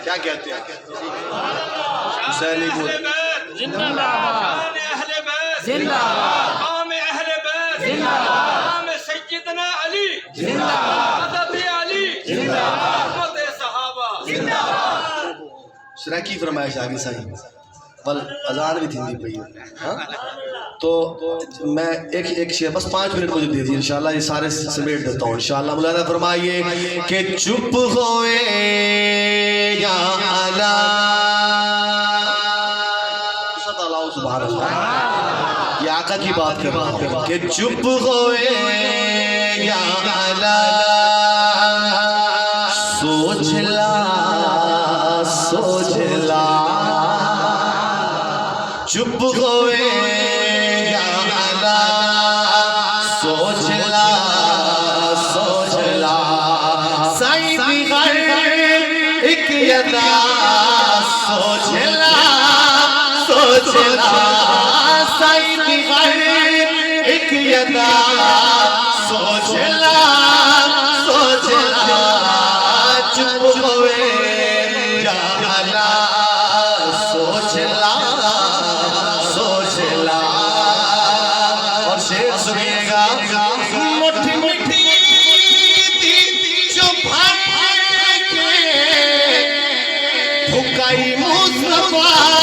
کیا کہتے ہیں حسینی بول زندہ باد اہل بیت زندہ باد مقام اہل بیت زندہ باد مقام سیدنا علی زندہ باد حضرت علی زندہ باد رحمت صحابہ زندہ باد شرکی فرمائش آگی صحیح بل اذان بھی تھی پئی ہاں تو میں ایک شعر بس 5 منٹ مجھے دے دیجیے انشاءاللہ یہ سارے سمیٹ دیتا ہوں انشاءاللہ مولانا فرمائیے کہ چپ ہوئے یا علی سبحان اللہ یہ آقا کی بات کر رہا ہوں کہ چپ ہوئے یا علی سوچ لا چپ ہوئے یا علی سوچ لا سائی بغیر ایک یدا سوچ لا سائی بغیر ایک یدا سوچ لا چپ ہوئے یا علی سوچ لا اور شیر سنیے گا مٹھی مٹھی جو بھر کے پھکائی مصطفیٰ